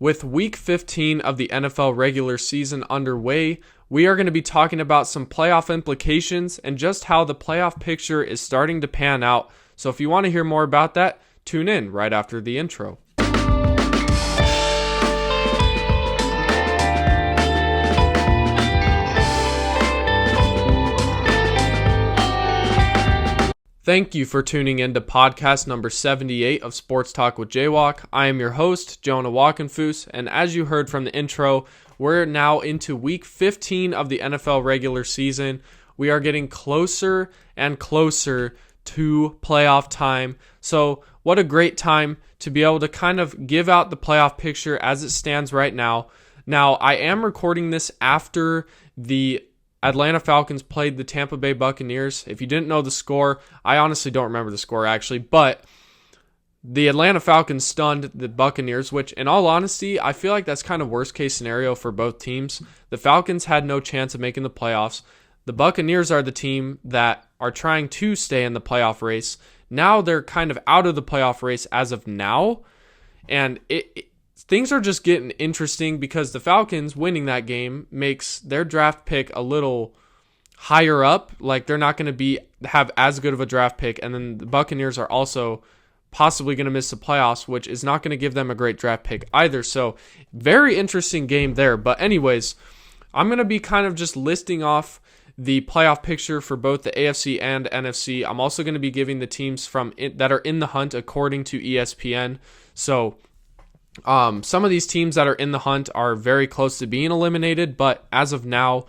With week 15 of the NFL regular season underway, we are going to be talking about some playoff implications and just how the playoff picture is starting to pan out. So if you want to hear more about that, tune in right after the intro. Thank you for tuning in to podcast number 78 of Sports Talk with JWock. I am your host, Jonah Walkenfoos, and as you heard from the intro, we're now into week 15 of the NFL regular season. We are getting closer and closer to playoff time. So what a great time to be able to kind of give out the playoff picture as it stands right now. Now, I am recording this after the Atlanta Falcons played the Tampa Bay Buccaneers. If you didn't know the score, I honestly don't remember the score actually, but the Atlanta Falcons stunned the Buccaneers, which in all honesty, I feel like that's kind of worst case scenario for both teams. The Falcons had no chance of making the playoffs. The Buccaneers are the team that are trying to stay in the playoff race. Now they're kind of out of the playoff race as of now, and things are just getting interesting because the Falcons winning that game makes their draft pick a little higher up. Like they're not going to have as good of a draft pick. And then the Buccaneers are also possibly going to miss the playoffs, which is not going to give them a great draft pick either. So very interesting game there. But anyways, I'm going to be kind of just listing off the playoff picture for both the AFC and NFC. I'm also going to be giving the teams that are in the hunt according to ESPN. So some of these teams that are in the hunt are very close to being eliminated, but as of now,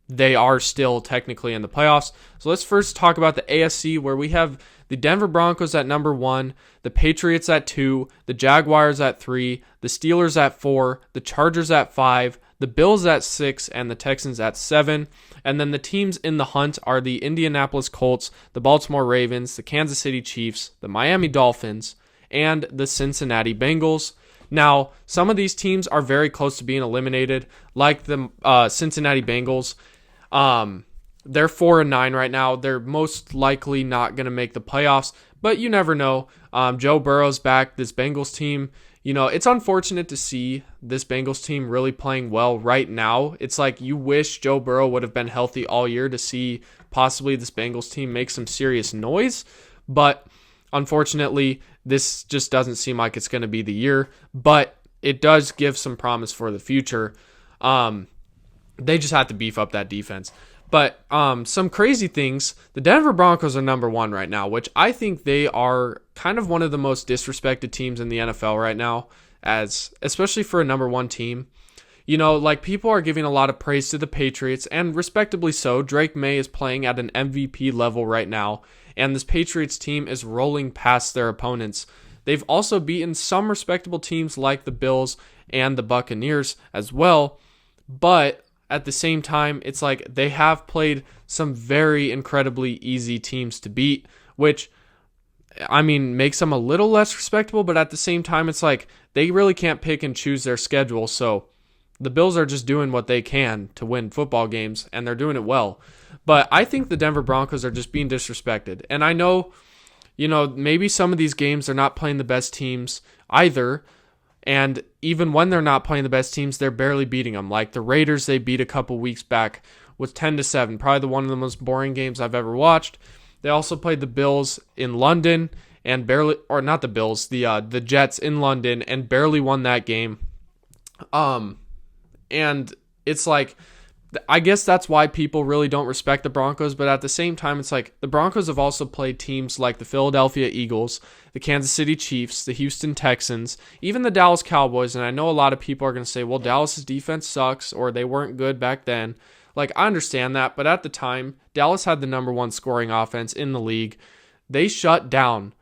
they are still technically in the playoffs. So let's first talk about the AFC, where we have the Denver Broncos at number 1, the Patriots at 2, the Jaguars at 3, the Steelers at 4, the Chargers at 5, the Bills at 6, and the Texans at 7. And then the teams in the hunt are the Indianapolis Colts, the Baltimore Ravens, the Kansas City Chiefs, the Miami Dolphins, and the Cincinnati Bengals. Now, some of these teams are very close to being eliminated, like the Cincinnati Bengals. They're 4-9 right now. They're most likely not going to make the playoffs, but you never know. Joe Burrow's back. This Bengals team, it's unfortunate to see this Bengals team really playing well right now. It's like you wish Joe Burrow would have been healthy all year to see possibly this Bengals team make some serious noise, but unfortunately, this just doesn't seem like it's going to be the year, but it does give some promise for the future. They just have to beef up that defense. But some crazy things, the Denver Broncos are number 1 right now, which I think they are kind of one of the most disrespected teams in the NFL right now, especially for a number 1 team. People are giving a lot of praise to the Patriots, and respectably so. Drake May is playing at an MVP level right now, and this Patriots team is rolling past their opponents. They've also beaten some respectable teams like the Bills and the Buccaneers as well, but at the same time, it's like they have played some very incredibly easy teams to beat, which, makes them a little less respectable, but at the same time, it's like they really can't pick and choose their schedule, so the Bills are just doing what they can to win football games, and they're doing it well. But I think the Denver Broncos are just being disrespected. And I know, maybe some of these games they're not playing the best teams either. And even when they're not playing the best teams, they're barely beating them. Like the Raiders they beat a couple weeks back was 10-7, probably one of the most boring games I've ever watched. They also played the Bills in London and not the Bills, the Jets in London, and barely won that game. And it's like, I guess that's why people really don't respect the Broncos, but at the same time, it's like the Broncos have also played teams like the Philadelphia Eagles, the Kansas City Chiefs, the Houston Texans, even the Dallas Cowboys, and I know a lot of people are going to say, well, Dallas's defense sucks, or they weren't good back then. Like, I understand that, but at the time, Dallas had the number 1 scoring offense in the league. They shut down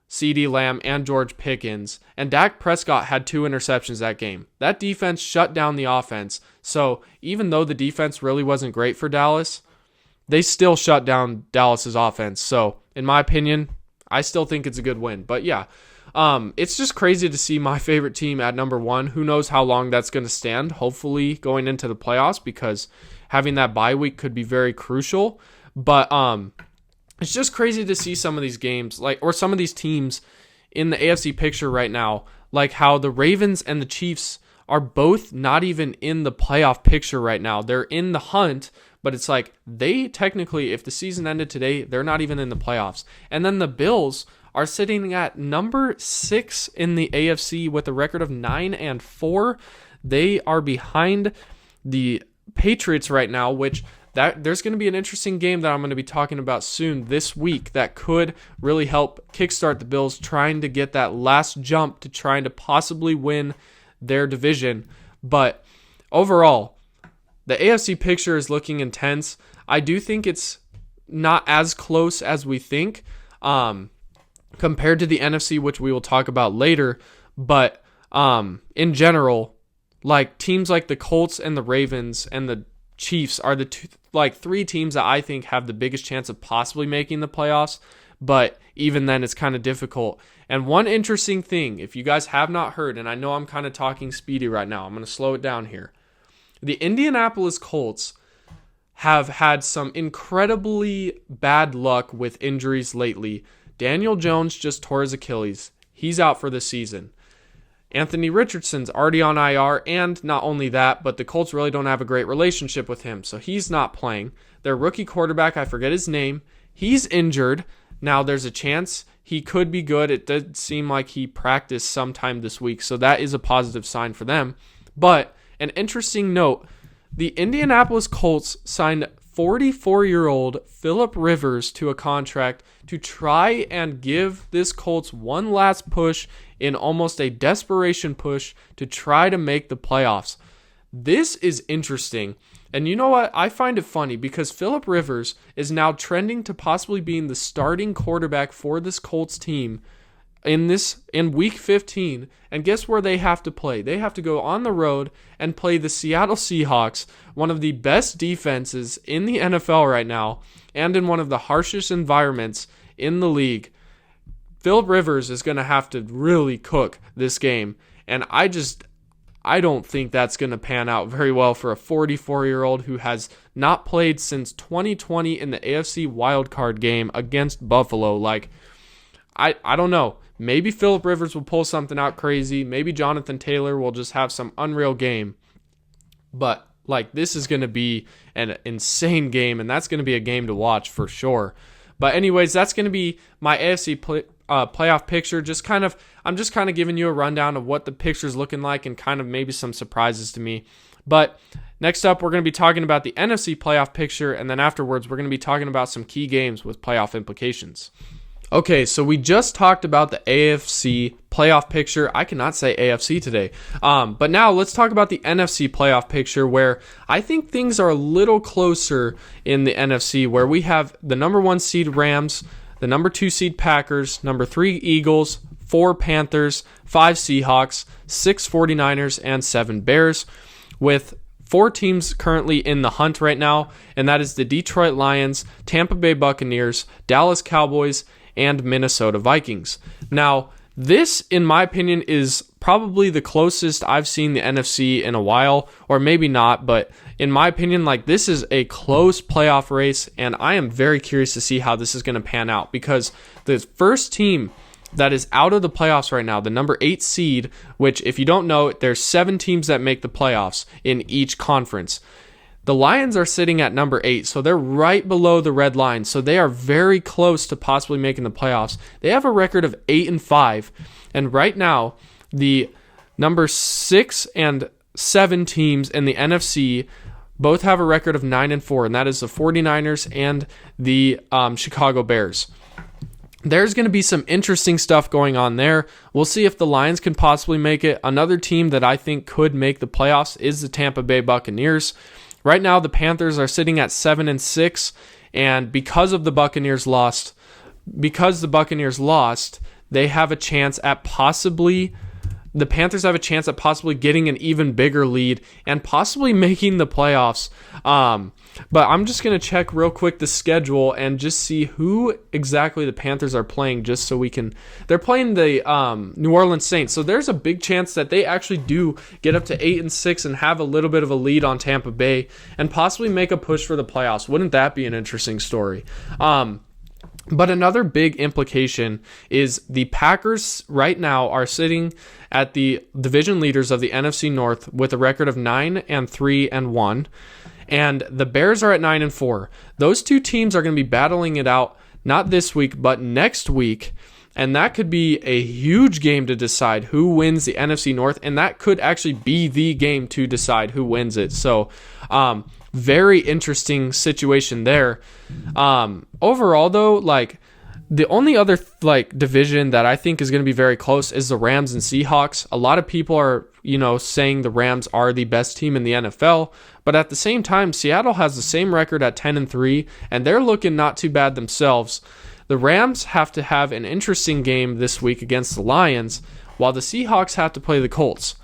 CeeDee Lamb and George Pickens, and Dak Prescott had 2 interceptions that game. That defense shut down the offense. So even though the defense really wasn't great for Dallas, they still shut down Dallas's offense. So in my opinion, I still think it's a good win. But yeah, it's just crazy to see my favorite team at number 1. Who knows how long that's going to stand, hopefully going into the playoffs, because having that bye week could be very crucial. But it's just crazy to see some of these games, or some of these teams in the AFC picture right now, like how the Ravens and the Chiefs are both not even in the playoff picture right now. They're in the hunt, but it's like they technically, if the season ended today, they're not even in the playoffs. And then the Bills are sitting at number 6 in the AFC with a record of 9-4. They are behind the Patriots right now, which there's going to be an interesting game that I'm going to be talking about soon this week that could really help kickstart the Bills trying to get that last jump to trying to possibly win their division. But overall, the AFC picture is looking intense. I do think it's not as close as we think compared to the NFC, which we will talk about later. But in general, like teams like the Colts and the Ravens and the Chiefs are the three teams that I think have the biggest chance of possibly making the playoffs. But even then, it's kind of difficult. And one interesting thing, if you guys have not heard, and I know I'm kind of talking speedy right now, I'm going to slow it down here. The Indianapolis Colts have had some incredibly bad luck with injuries lately. Daniel Jones just tore his Achilles. He's out for the season. Anthony Richardson's already on IR, and not only that, but the Colts really don't have a great relationship with him, so he's not playing. Their rookie quarterback, I forget his name, he's injured. Now, there's a chance he could be good. It did seem like he practiced sometime this week, so that is a positive sign for them. But an interesting note, the Indianapolis Colts signed 44-year-old Phillip Rivers to a contract to try and give this Colts one last push in almost a desperation push to try to make the playoffs. This is interesting. And you know what? I find it funny because Phillip Rivers is now trending to possibly being the starting quarterback for this Colts team in week 15. And guess where they have to play? They have to go on the road and play the Seattle Seahawks, one of the best defenses in the NFL right now, and in one of the harshest environments in the league. Phillip Rivers is going to have to really cook this game. And I don't think that's going to pan out very well for a 44-year-old who has not played since 2020 in the AFC wildcard game against Buffalo. Like, I don't know. Maybe Phillip Rivers will pull something out crazy. Maybe Jonathan Taylor will just have some unreal game. But, like, this is going to be an insane game, and that's going to be a game to watch for sure. But anyways, that's going to be my AFC playoff picture. I'm just kind of giving you a rundown of what the picture's looking like and kind of maybe some surprises to me. But next up, we're going to be talking about the NFC playoff picture, and then afterwards, we're going to be talking about some key games with playoff implications. Okay, so we just talked about the AFC playoff picture. I cannot say AFC today. But now let's talk about the NFC playoff picture, where I think things are a little closer in the NFC, where we have the number 1 seed Rams, the number 2 seed Packers, number 3 Eagles, 4 Panthers, 5 Seahawks, 6 49ers, and 7 Bears, with 4 teams currently in the hunt right now, and that is the Detroit Lions, Tampa Bay Buccaneers, Dallas Cowboys, and Minnesota Vikings. Now, this, in my opinion, is probably the closest I've seen the NFC in a while, or maybe not, but in my opinion, like, this is a close playoff race, and I am very curious to see how this is going to pan out, because the first team that is out of the playoffs right now, the number 8 seed, which, if you don't know, there's 7 teams that make the playoffs in each conference. The Lions are sitting at number 8, so they're right below the red line, so they are very close to possibly making the playoffs. They have a record of 8-5, and right now, the number 6 and 7 teams in the NFC both have a record of 9-4, and that is the 49ers and the Chicago Bears. There's going to be some interesting stuff going on there. We'll see if the Lions can possibly make it. Another team that I think could make the playoffs is the Tampa Bay Buccaneers. Right now, the Panthers are sitting at 7-6, and because the Buccaneers lost, they have a chance at possibly the Panthers have a chance at possibly getting an even bigger lead and possibly making the playoffs. But I'm just going to check real quick the schedule and just see who exactly the Panthers are playing, just so we can... They're playing the New Orleans Saints, so there's a big chance that they actually do get up to 8-6 and have a little bit of a lead on Tampa Bay and possibly make a push for the playoffs. Wouldn't that be an interesting story? But another big implication is the Packers right now are sitting at the division leaders of the NFC North with a record of 9-3-1, and the Bears are at 9-4. Those two teams are going to be battling it out not this week but next week, and that could be a huge game to decide who wins the NFC North, and that could actually be the game to decide who wins it. So, very interesting situation there. Overall, though, like the only other division that I think is going to be very close is the Rams and Seahawks. A lot of people are, saying the Rams are the best team in the NFL, but at the same time, Seattle has the same record at 10-3, and they're looking not too bad themselves. The Rams have to have an interesting game this week against the Lions, while the Seahawks have to play the Colts.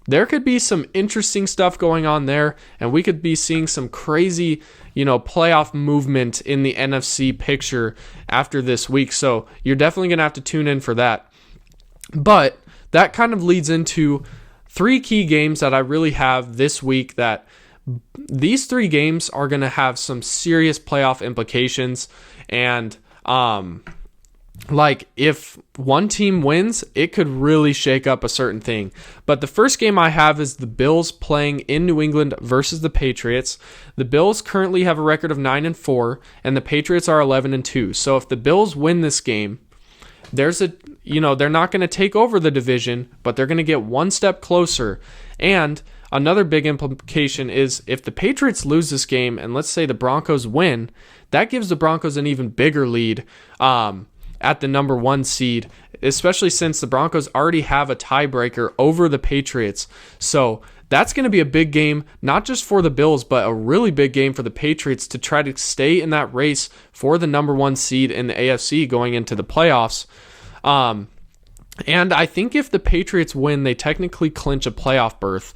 There could be some interesting stuff going on there, and we could be seeing some crazy, playoff movement in the NFC picture after this week. So you're definitely going to have to tune in for that. But that kind of leads into 3 key games that I really have this week, that these 3 games are going to have some serious playoff implications. And if one team wins, it could really shake up a certain thing. But the first game I have is the Bills playing in New England versus the Patriots. The Bills currently have a record of 9-4, and the Patriots are 11-2. So if the Bills win this game, they're not going to take over the division, but they're going to get one step closer. And another big implication is if the Patriots lose this game, and let's say the Broncos win, that gives the Broncos an even bigger lead at the number 1 seed, especially since the Broncos already have a tiebreaker over the Patriots. So that's going to be a big game, not just for the Bills, but a really big game for the Patriots to try to stay in that race for the number 1 seed in the AFC going into the playoffs. And I think if the Patriots win, they technically clinch a playoff berth.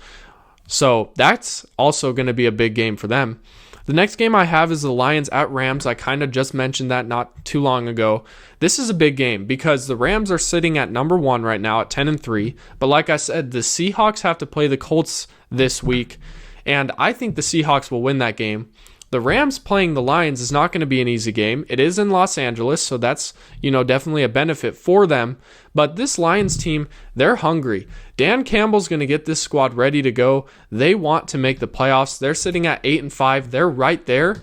So that's also going to be a big game for them. The next game I have is the Lions at Rams. I kind of just mentioned that not too long ago. This is a big game because the Rams are sitting at number 1 right now at 10-3. But like I said, the Seahawks have to play the Colts this week, and I think the Seahawks will win that game. The Rams playing the Lions is not going to be an easy game. It is in Los Angeles, so that's, definitely a benefit for them. But this Lions team, they're hungry. Dan Campbell's going to get this squad ready to go. They want to make the playoffs. They're sitting at 8-5. They're right there.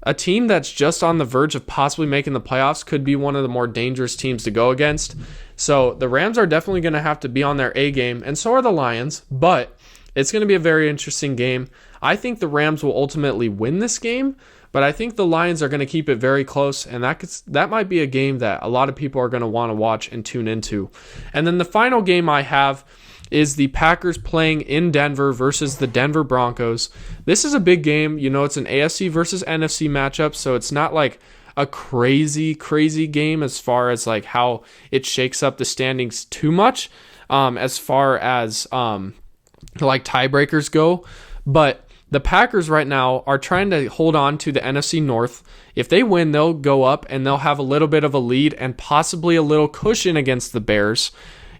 A team that's just on the verge of possibly making the playoffs could be one of the more dangerous teams to go against. So the Rams are definitely going to have to be on their A game, and so are the Lions. But it's going to be a very interesting game. I think the Rams will ultimately win this game, but I think the Lions are going to keep it very close, and that might be a game that a lot of people are going to want to watch and tune into. And then the final game I have is the Packers playing in Denver versus the Denver Broncos. This is a big game. It's an AFC versus NFC matchup, so it's not like a crazy game as far as like how it shakes up the standings too much as far as tiebreakers go. But the Packers right now are trying to hold on to the NFC North. If they win, they'll go up and they'll have a little bit of a lead and possibly a little cushion against the Bears.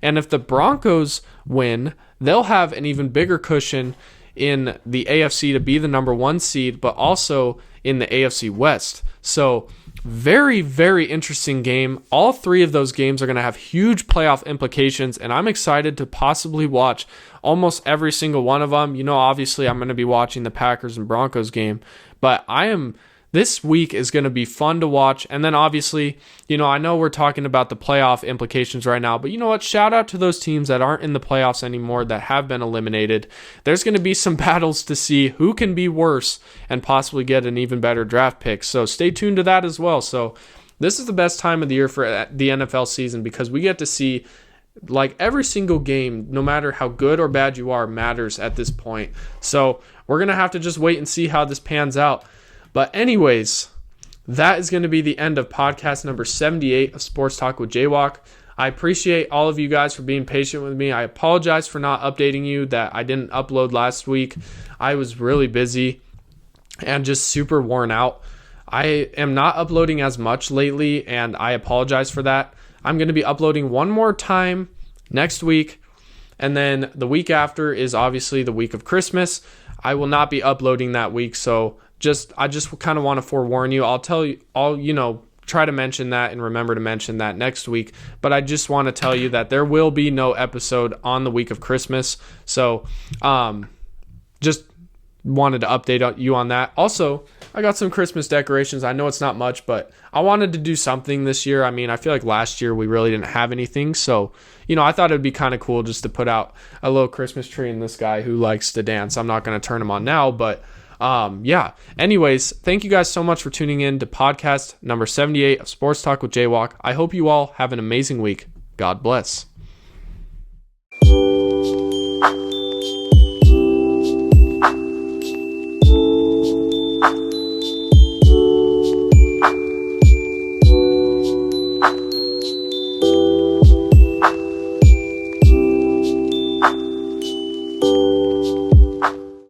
And if the Broncos win, they'll have an even bigger cushion in the AFC to be the number 1 seed, but also in the AFC West. So very, very interesting game. All 3 of those games are going to have huge playoff implications, and I'm excited to possibly watch almost every single one of them. Obviously I'm going to be watching the Packers and Broncos game, but this week is going to be fun to watch. And then obviously, I know we're talking about the playoff implications right now, but you know what? Shout out to those teams that aren't in the playoffs anymore that have been eliminated. There's going to be some battles to see who can be worse and possibly get an even better draft pick. So stay tuned to that as well. So this is the best time of the year for the NFL season because we get to see every single game, no matter how good or bad you are, matters at this point. So we're going to have to just wait and see how this pans out. But anyways, that is going to be the end of podcast number 78 of Sports Talk with JWock. I appreciate all of you guys for being patient with me. I apologize for not updating you that I didn't upload last week. I was really busy and just super worn out. I am not uploading as much lately, and I apologize for that. I'm going to be uploading one more time next week, and then the week after is obviously the week of Christmas. I will not be uploading that week, so I just kind of want to forewarn you. I'll tell you, try to mention that and remember to mention that next week. But I just want to tell you that there will be no episode on the week of Christmas. So just wanted to update you on that. Also, I got some Christmas decorations. I know it's not much, but I wanted to do something this year. I mean, I feel like last year we really didn't have anything. So, I thought it'd be kind of cool just to put out a little Christmas tree in this guy who likes to dance. I'm not going to turn him on now, but yeah. Anyways, thank you guys so much for tuning in to podcast number 78 of Sports Talk with JWock. I hope you all have an amazing week. God bless.